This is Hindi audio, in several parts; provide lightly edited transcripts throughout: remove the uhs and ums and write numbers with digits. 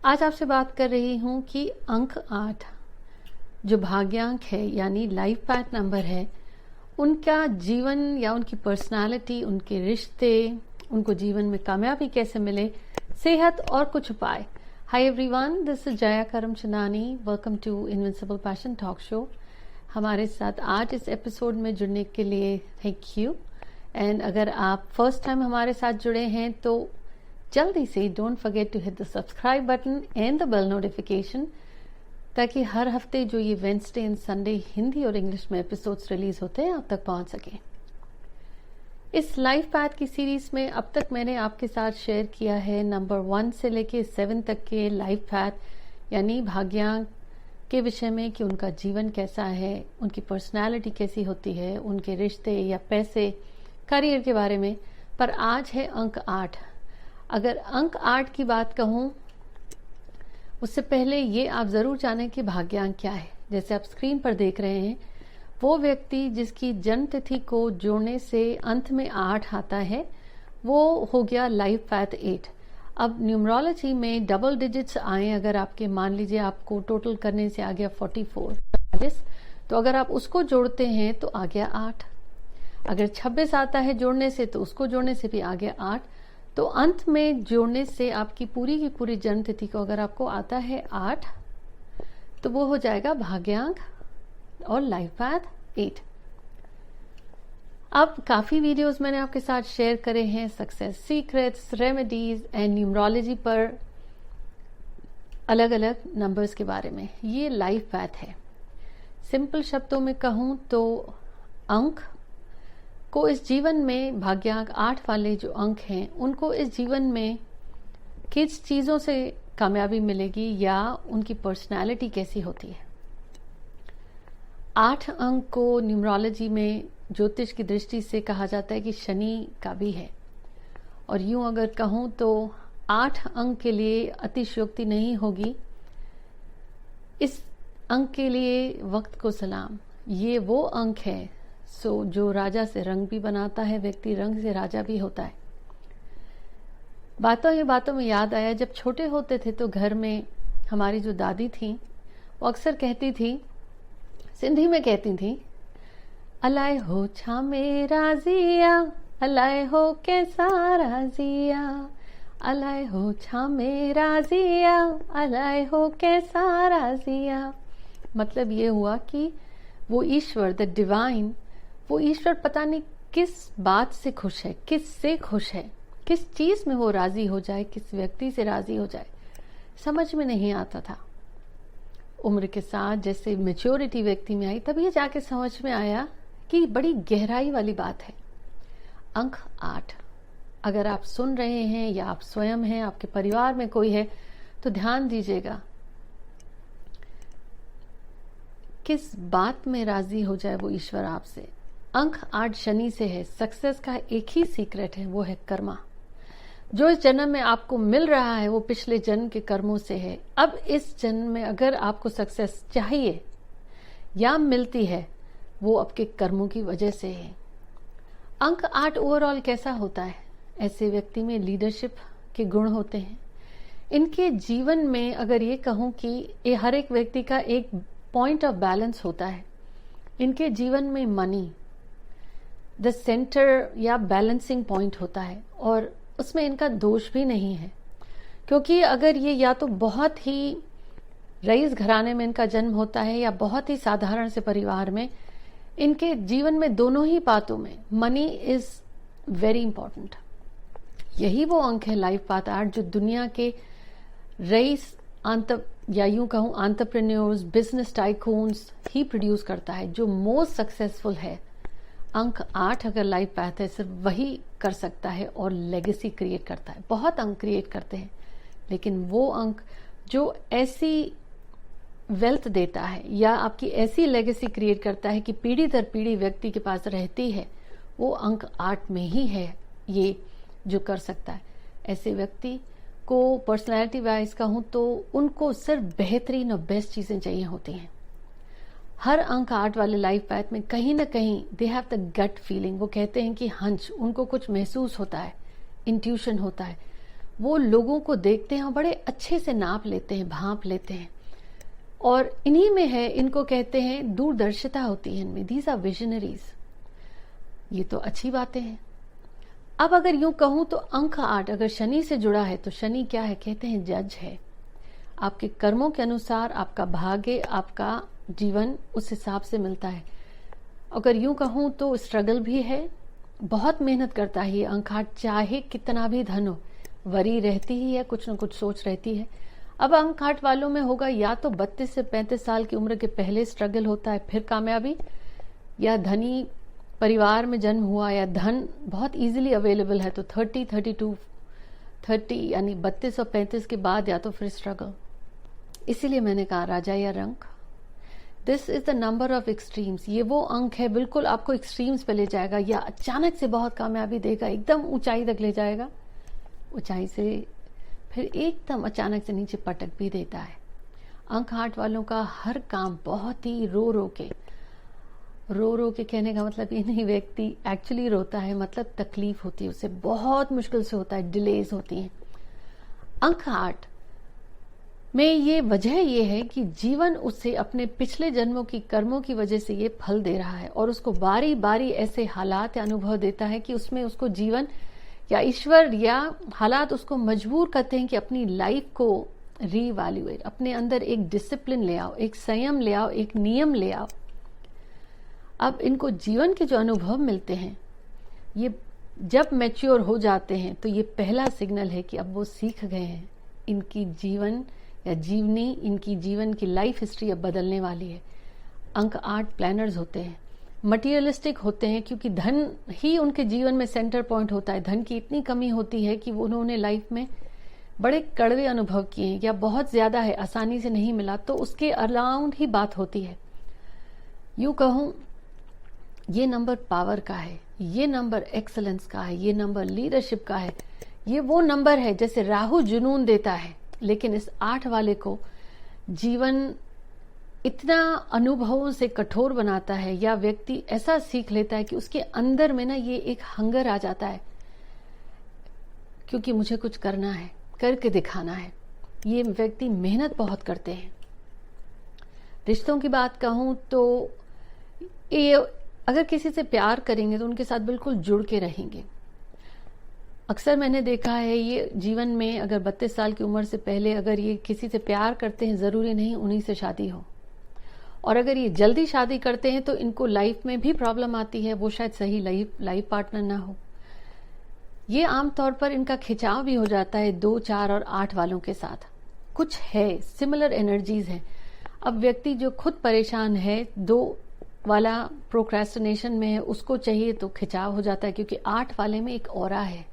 आज आपसे बात कर रही हूँ कि अंक 8 जो भाग्यांक है यानी लाइफ पाथ नंबर है, उनका जीवन या उनकी पर्सनालिटी, उनके रिश्ते, उनको जीवन में कामयाबी कैसे मिले, सेहत और कुछ उपाय। Hi everyone, this is Jaya Karamchandani. Welcome to invincible passion talk show. हमारे साथ आज इस एपिसोड में जुड़ने के लिए थैंक यू। एंड अगर आप फर्स्ट टाइम हमारे साथ जुड़े हैं तो जल्दी से don't forget to hit the subscribe button and the bell notification, ताकि हर हफ्ते जो ये वेडनेसडे एंड संडे हिंदी और इंग्लिश में एपिसोड्स रिलीज होते हैं आप तक पहुंच सके। इस लाइफ पाथ की सीरीज में अब तक मैंने आपके साथ शेयर किया है नंबर 1 से लेके 7 तक के लाइफ पाथ यानी भाग्यांक के विषय में कि उनका जीवन कैसा है, उनकी पर्सनालिटी कैसी होती है, उनके रिश्ते या पैसे, करियर के बारे में। पर आज है अंक 8। अगर अंक 8 की बात कहूं उससे पहले ये आप जरूर जानें कि भाग्यांक क्या है। जैसे आप स्क्रीन पर देख रहे हैं, वो व्यक्ति जिसकी जन्म तिथि को जोड़ने से अंत में 8 आता है वो हो गया लाइफ पाथ 8। अब न्यूमरोलॉजी में डबल डिजिट्स आए, अगर आपके मान लीजिए आपको टोटल करने से आ गया 44, तो अगर आप उसको जोड़ते हैं तो आ गया 8। अगर 26 आता है जोड़ने से तो उसको जोड़ने से भी आ गया 8। तो अंत में जोड़ने से आपकी पूरी की पूरी जन्म तिथि को अगर आपको आता है 8 तो वो हो जाएगा भाग्यांक और लाइफ पाथ 8। अब काफी वीडियोस मैंने आपके साथ शेयर करे हैं success secrets, remedies and numerology पर अलग अलग नंबर्स के बारे में। ये लाइफ पाथ है। सिंपल शब्दों में कहूं तो अंक को इस जीवन में, भाग्यांक 8 वाले जो अंक हैं उनको इस जीवन में किस चीजों से कामयाबी मिलेगी या उनकी पर्सनालिटी कैसी होती है। 8 अंक को न्यूमरोलॉजी में ज्योतिष की दृष्टि से कहा जाता है कि शनि का भी है। और यूं अगर कहूं तो 8 अंक के लिए अतिशयोक्ति नहीं होगी। इस अंक के लिए वक्त को सलाम। ये वो अंक है जो राजा से रंग भी बनाता है, व्यक्ति रंग से राजा भी होता है। बातों में याद आया, जब छोटे होते थे तो घर में हमारी जो दादी थी वो अक्सर कहती थी, सिंधी में कहती थी, अलाए हो छा मेरा जिया, अलाए हो कैसा राजिया, अलाए हो छा मेरा जिया, अलाए हो कैसा राजिया। मतलब ये हुआ कि वो ईश्वर, द डिवाइन, वो ईश्वर पता नहीं किस बात से खुश है, किस से खुश है, किस चीज में वो राजी हो जाए, किस व्यक्ति से राजी हो जाए, समझ में नहीं आता था। उम्र के साथ जैसे मैच्योरिटी व्यक्ति में आई तब ये जाके समझ में आया कि बड़ी गहराई वाली बात है। अंक 8 अगर आप सुन रहे हैं या आप स्वयं हैं, आपके परिवार में कोई है, तो ध्यान दीजिएगा किस बात में राजी हो जाए वो ईश्वर आपसे। अंक 8 शनि से है। सक्सेस का एक ही सीक्रेट है, वो है कर्मा। जो इस जन्म में आपको मिल रहा है वो पिछले जन्म के कर्मों से है। अब इस जन्म में अगर आपको सक्सेस चाहिए या मिलती है वो आपके कर्मों की वजह से है। अंक 8 ओवरऑल कैसा होता है? ऐसे व्यक्ति में लीडरशिप के गुण होते हैं। इनके जीवन में अगर ये कहूं कि ये हर एक व्यक्ति का एक पॉइंट ऑफ बैलेंस होता है। इनके जीवन में मनी द सेंटर या बैलेंसिंग पॉइंट होता है और उसमें इनका दोष भी नहीं है, क्योंकि अगर ये या तो बहुत ही रईस घराने में इनका जन्म होता है या बहुत ही साधारण से परिवार में, इनके जीवन में दोनों ही बातों में मनी इज वेरी इंपॉर्टेंट। यही वो अंक है लाइफ पाथ 8 जो दुनिया के रईस या यूं कहूं एंटरप्रेन्योर्स, बिजनेस टाइकून्स ही प्रोड्यूस करता है। जो मोस्ट सक्सेसफुल है अंक 8 अगर लाइफ पाथ है, सिर्फ वही कर सकता है और लेगेसी क्रिएट करता है। बहुत अंक क्रिएट करते हैं, लेकिन वो अंक जो ऐसी वेल्थ देता है या आपकी ऐसी लेगेसी क्रिएट करता है कि पीढ़ी दर पीढ़ी व्यक्ति के पास रहती है, वो अंक 8 में ही है ये जो कर सकता है। ऐसे व्यक्ति को पर्सनैलिटी वाइज कहूं तो उनको सिर्फ बेहतरीन और बेस्ट चीजें चाहिए होती हैं। हर अंक 8 वाले लाइफ पाथ में कहीं ना कहीं they have the gut feeling. वो कहते हैं कि हंच, उनको कुछ महसूस होता है, इंट्यूशन होता है। वो लोगों को देखते हैं और बड़े अच्छे से नाप लेते हैं, भांप लेते हैं, और इन्हीं में है, इनको कहते हैं दूरदर्शिता होती है इनमें, दीज आर विजनरीज। ये तो अच्छी बातें हैं। अब अगर यूं कहूं तो अंक 8 अगर शनि से जुड़ा है तो शनि क्या है, कहते हैं जज है। आपके कर्मों के अनुसार आपका भाग्य, आपका जीवन उस हिसाब से मिलता है। अगर यूं कहूं तो स्ट्रगल भी है, बहुत मेहनत करता है ये अंक 8, चाहे कितना भी धन हो, वरी रहती ही है, कुछ न कुछ सोच रहती है। अब अंक 8 वालों में होगा या तो 32 से 35 साल की उम्र के पहले स्ट्रगल होता है, फिर कामयाबी, या धनी परिवार में जन्म हुआ, या धन बहुत इजीली अवेलेबल है तो 30 यानी 32 और 35 के बाद या तो फिर स्ट्रगल। इसीलिए मैंने कहा राजा या रंक, this is the number of extremes. ये वो अंक है बिल्कुल आपको एक्सट्रीम्स पे ले जाएगा, या अचानक से बहुत कामयाबी देगा, एकदम ऊंचाई तक ले जाएगा, ऊंचाई से फिर एकदम अचानक से नीचे पटक भी देता है। अंक 8 वालों का हर काम बहुत ही रो रो के कहने का मतलब ये नहीं व्यक्ति एक्चुअली रोता है, मतलब तकलीफ होती है उसे, बहुत मुश्किल से होता है, डिलेज होती हैं। अंक 8 में ये वजह ये है कि जीवन उसे अपने पिछले जन्मों की कर्मों की वजह से ये फल दे रहा है, और उसको बारी बारी ऐसे हालात या अनुभव देता है कि उसमें उसको जीवन या ईश्वर या हालात उसको मजबूर करते हैं कि अपनी लाइफ को रीवैल्यूएट, अपने अंदर एक डिसिप्लिन ले आओ, एक संयम ले आओ, एक नियम ले आओ। अब इनको जीवन के जो अनुभव मिलते हैं, ये जब मैच्योर हो जाते हैं तो ये पहला सिग्नल है कि अब वो सीख गए हैं, इनकी जीवन या जीवनी, इनकी जीवन की लाइफ हिस्ट्री अब बदलने वाली है। अंक 8 प्लानर्स होते हैं, मटीरियलिस्टिक होते हैं, क्योंकि धन ही उनके जीवन में सेंटर पॉइंट होता है। धन की इतनी कमी होती है कि उन्होंने लाइफ में बड़े कड़वे अनुभव किए हैं, या बहुत ज्यादा है, आसानी से नहीं मिला, तो उसके अराउंड ही बात होती है। यूं कहूं ये नंबर पावर का है, ये नंबर एक्सलेंस का है, ये नंबर लीडरशिप का है। ये वो नंबर है जैसे राहु जुनून देता है, लेकिन इस 8 वाले को जीवन इतना अनुभवों से कठोर बनाता है, या व्यक्ति ऐसा सीख लेता है कि उसके अंदर में ना ये एक हंगर आ जाता है, क्योंकि मुझे कुछ करना है, करके दिखाना है। ये व्यक्ति मेहनत बहुत करते हैं। रिश्तों की बात कहूं तो ये अगर किसी से प्यार करेंगे तो उनके साथ बिल्कुल जुड़ के रहेंगे। अक्सर मैंने देखा है ये जीवन में, अगर 32 साल की उम्र से पहले अगर ये किसी से प्यार करते हैं, जरूरी नहीं उन्हीं से शादी हो, और अगर ये जल्दी शादी करते हैं तो इनको लाइफ में भी प्रॉब्लम आती है, वो शायद सही लाइफ पार्टनर ना हो। ये आमतौर पर इनका खिंचाव भी हो जाता है 2, 4 और 8 वालों के साथ, कुछ है सिमिलर एनर्जीज हैं। अब व्यक्ति जो खुद परेशान है, 2 वाला प्रोक्रेस्टिनेशन में है, उसको चाहिए तो खिंचाव हो जाता है, क्योंकि 8 वाले में एक ऑरा है,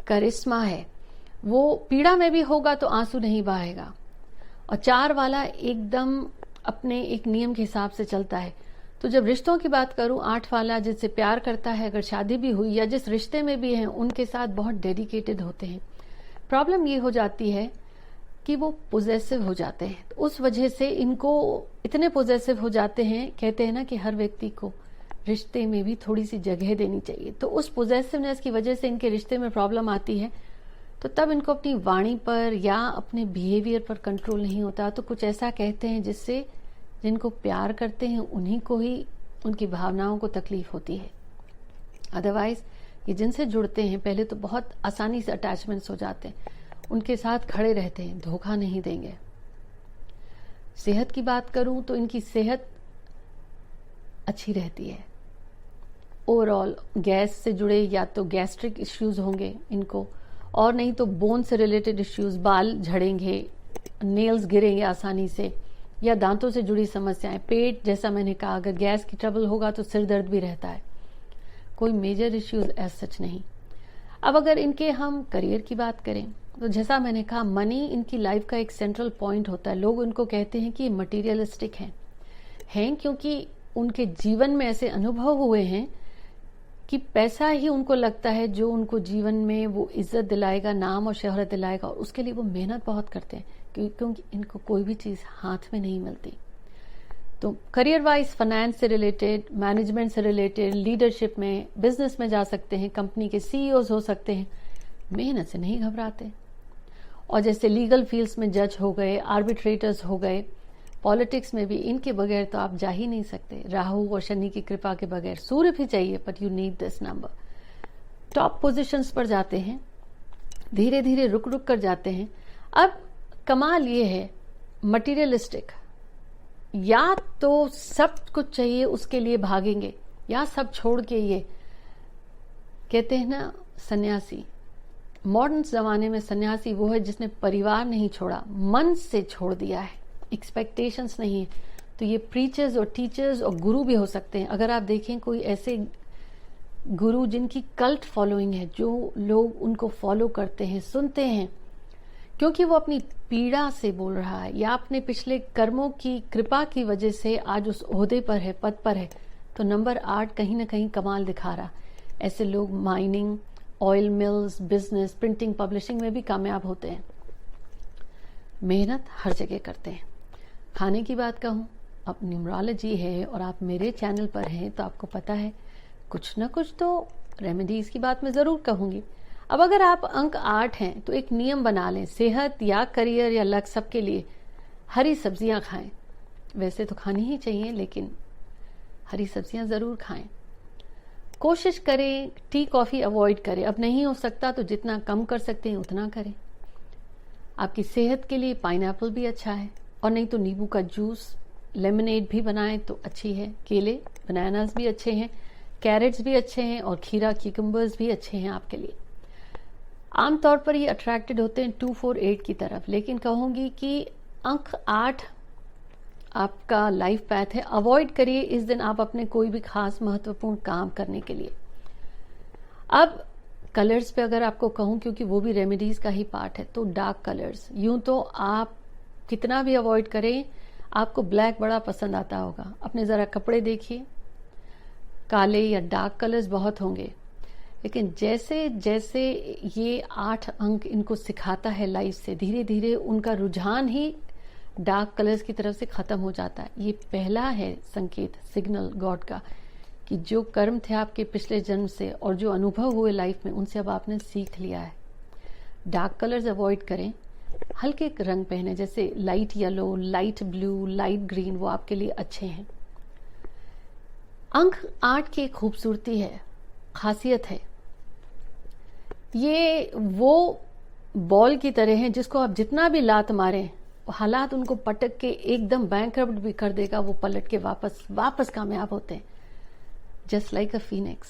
करिश्मा है, वो पीड़ा में भी होगा तो आंसू नहीं बहाएगा। और 4 वाला एकदम अपने एक नियम के हिसाब से चलता है। तो जब रिश्तों की बात करूं, 8 वाला जिससे प्यार करता है, अगर शादी भी हुई या जिस रिश्ते में भी है, उनके साथ बहुत डेडिकेटेड होते हैं। प्रॉब्लम ये हो जाती है कि वो पोजेसिव हो जाते हैं, तो उस वजह से इनको इतने पोजेसिव हो जाते हैं। कहते हैं ना कि हर व्यक्ति को रिश्ते में भी थोड़ी सी जगह देनी चाहिए, तो उस पोजेसिवनेस की वजह से इनके रिश्ते में प्रॉब्लम आती है। तो तब इनको अपनी वाणी पर या अपने बिहेवियर पर कंट्रोल नहीं होता, तो कुछ ऐसा कहते हैं जिससे जिनको प्यार करते हैं उन्हीं को ही उनकी भावनाओं को तकलीफ होती है। अदरवाइज ये जिनसे जुड़ते हैं पहले तो बहुत आसानी से अटैचमेंट्स हो जाते हैं, उनके साथ खड़े रहते हैं, धोखा नहीं देंगे। सेहत की बात करूं तो इनकी सेहत अच्छी रहती है। ओवरऑल गैस से जुड़े या तो गैस्ट्रिक इश्यूज होंगे इनको, और नहीं तो बोन से रिलेटेड इश्यूज, बाल झड़ेंगे, नेल्स गिरेंगे आसानी से, या दांतों से जुड़ी समस्याएं, पेट, जैसा मैंने कहा अगर गैस की ट्रबल होगा तो सिर दर्द भी रहता है। कोई मेजर इश्यूज एज सच नहीं। अब अगर इनके हम करियर की बात करें तो जैसा मैंने कहा, मनी इनकी लाइफ का एक सेंट्रल पॉइंट होता है। लोग इनको कहते हैं कि ये मटीरियलिस्टिक हैं क्योंकि उनके जीवन में ऐसे अनुभव हुए हैं कि पैसा ही उनको लगता है जो उनको जीवन में वो इज्जत दिलाएगा, नाम और शोहरत दिलाएगा, और उसके लिए वो मेहनत बहुत करते हैं, क्योंकि इनको कोई भी चीज हाथ में नहीं मिलती। तो करियर वाइज फाइनेंस से रिलेटेड, मैनेजमेंट से रिलेटेड, लीडरशिप में, बिजनेस में जा सकते हैं, कंपनी के सीईओज हो सकते हैं, मेहनत से नहीं घबराते। और जैसे लीगल फील्ड्स में जज हो गए, आर्बिट्रेटर्स हो गए, पॉलिटिक्स में भी इनके बगैर तो आप जा ही नहीं सकते। राहु और शनि की कृपा के बगैर, सूर्य भी चाहिए but you need this number. Top positions पर जाते हैं, धीरे धीरे रुक रुक कर जाते हैं। अब कमाल ये है, मटीरियलिस्टिक, या तो सब कुछ चाहिए उसके लिए भागेंगे, या सब छोड़ के ये कहते हैं ना सन्यासी। मॉडर्न जमाने में सन्यासी वो है जिसने परिवार नहीं छोड़ा, मन से छोड़ दिया है, एक्सपेक्टेशंस नहीं है। तो ये प्रीचर्स और टीचर्स और गुरु भी हो सकते हैं। अगर आप देखें कोई ऐसे गुरु जिनकी कल्ट फॉलोइंग है, जो लोग उनको फॉलो करते हैं, सुनते हैं, क्योंकि वो अपनी पीड़ा से बोल रहा है या अपने पिछले कर्मों की कृपा की वजह से आज उस ओहदे पर है, पद पर है, तो नंबर 8 कहीं ना कहीं कमाल दिखा रहा। ऐसे लोग mining, oil mills, business, printing, publishing में भी कामयाब होते हैं। मेहनत हर जगह करते हैं। खाने की बात कहूं, अब न्यूमरोलॉजी है और आप मेरे चैनल पर हैं तो आपको पता है कुछ ना कुछ तो रेमेडीज की बात मैं जरूर कहूंगी। अब अगर आप अंक 8 हैं तो एक नियम बना लें, सेहत या करियर या लक सबके लिए हरी सब्जियां खाएं। वैसे तो खानी ही चाहिए लेकिन हरी सब्जियां जरूर खाएं। कोशिश करें टी कॉफी अवॉइड करें, अब नहीं हो सकता तो जितना कम कर सकते हैं उतना करें। आपकी सेहत के लिए पाइनएप्पल भी अच्छा है, और नहीं तो नींबू का जूस, लेमनेड भी बनाएं तो अच्छी है। केले, बनानास भी अच्छे हैं, कैरेट्स भी अच्छे हैं, और खीरा, क्यूकम्बर्स भी अच्छे हैं आपके लिए। आमतौर पर ये अट्रैक्टेड होते हैं 2, 4, 8 की तरफ, लेकिन कहूंगी कि अंक 8 आपका लाइफ पैथ है, अवॉइड करिए इस दिन आप अपने कोई भी खास महत्वपूर्ण काम करने के लिए। अब कलर्स पे अगर आपको कहूं, क्योंकि वो भी रेमेडीज का ही पार्ट है, तो डार्क कलर्स, यूं तो आप कितना भी अवॉइड करें आपको ब्लैक बड़ा पसंद आता होगा। अपने जरा कपड़े देखिए, काले या डार्क कलर्स बहुत होंगे, लेकिन जैसे जैसे ये 8 अंक इनको सिखाता है लाइफ से, धीरे धीरे उनका रुझान ही डार्क कलर्स की तरफ से खत्म हो जाता है। ये पहला है संकेत, सिग्नल गॉड का, कि जो कर्म थे आपके पिछले जन्म से और जो अनुभव हुए लाइफ में, उनसे अब आपने सीख लिया है। डार्क कलर्स अवॉइड करें, हल्के रंग पहने, जैसे light yellow, light blue, light green, वो आपके लिए अच्छे हैं। अंक 8 की एक खूबसूरती है, खासियत है, ये वो बॉल की तरह है जिसको आप जितना भी लात मारें, हालात उनको पटक के एकदम बैंकरप्ट भी कर देगा, वो पलट के वापस कामयाब होते हैं। जस्ट लाइक अ फीनिक्स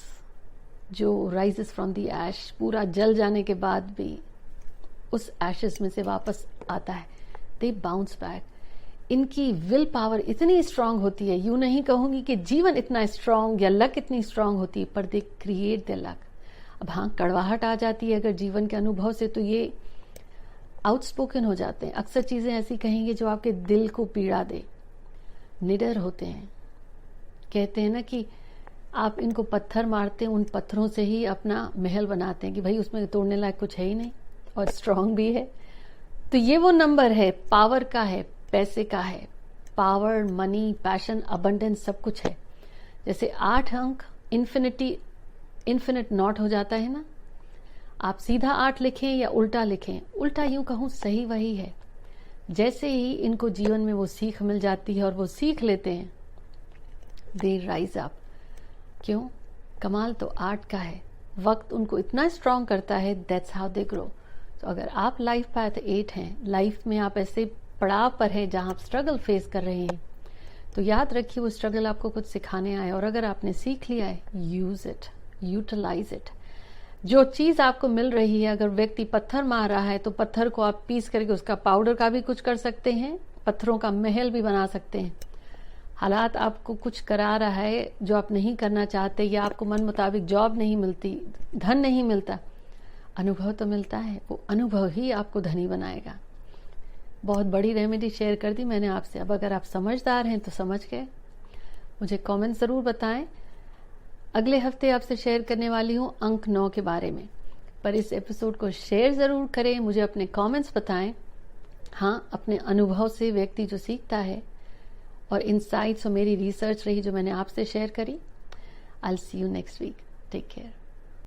जो राइजेस फ्रॉम द ऐश, पूरा जल जाने के बाद भी उस एशेस में से वापस आता है। दे बाउंस बैक। इनकी विल पावर इतनी स्ट्रांग होती है, यूं नहीं कहूंगी कि जीवन इतना स्ट्रांग या लक इतनी स्ट्रांग होती है, पर दे क्रिएट द लक। अब हाँ, कड़वाहट आ जाती है अगर जीवन के अनुभव से, तो ये आउटस्पोकन हो जाते हैं, अक्सर चीजें ऐसी कहेंगे जो आपके दिल को पीड़ा दे। निडर होते हैं, कहते हैं ना कि आप इनको पत्थर मारते हैं, उन पत्थरों से ही अपना महल बनाते हैं कि भाई उसमें तोड़ने लायक कुछ है ही नहीं, और स्ट्रांग भी है। तो ये वो नंबर है, पावर का है, पैसे का है, पावर, मनी, पैशन, अबंडेंस, सब कुछ है। जैसे 8 अंक इन्फिनिट नॉट हो जाता है ना, आप सीधा 8 लिखें या उल्टा लिखें, उल्टा यूं कहूं सही वही है। जैसे ही इनको जीवन में वो सीख मिल जाती है और वो सीख लेते हैं, दे राइज अप। क्यों? कमाल तो 8 का है, वक्त उनको इतना स्ट्रांग करता है, दैट्स हाउ दे ग्रो। तो अगर आप लाइफ पैथ 8 हैं, लाइफ में आप ऐसे पड़ाव पर हैं जहां आप स्ट्रगल फेस कर रहे हैं, तो याद रखिए वो स्ट्रगल आपको कुछ सिखाने आए, और अगर आपने सीख लिया है, यूज इट, यूटिलाइज इट। जो चीज आपको मिल रही है, अगर व्यक्ति पत्थर मार रहा है तो पत्थर को आप पीस करके उसका पाउडर का भी कुछ कर सकते हैं, पत्थरों का महल भी बना सकते हैं। हालात आपको कुछ करा रहा है जो आप नहीं करना चाहते, या आपको मन मुताबिक जॉब नहीं मिलती, धन नहीं मिलता, अनुभव तो मिलता है, वो अनुभव ही आपको धनी बनाएगा। बहुत बड़ी रेमेडी शेयर कर दी मैंने आपसे। अब अगर आप समझदार हैं तो समझ गए, मुझे कमेंट जरूर बताएं। अगले हफ्ते आपसे शेयर करने वाली हूं अंक 9 के बारे में, पर इस एपिसोड को शेयर जरूर करें, मुझे अपने कमेंट्स बताएं। हाँ, अपने अनुभव से व्यक्ति जो सीखता है, और इनसाइट्स और मेरी रिसर्च रही जो मैंने आपसे शेयर करी। I will see you next week. Take care.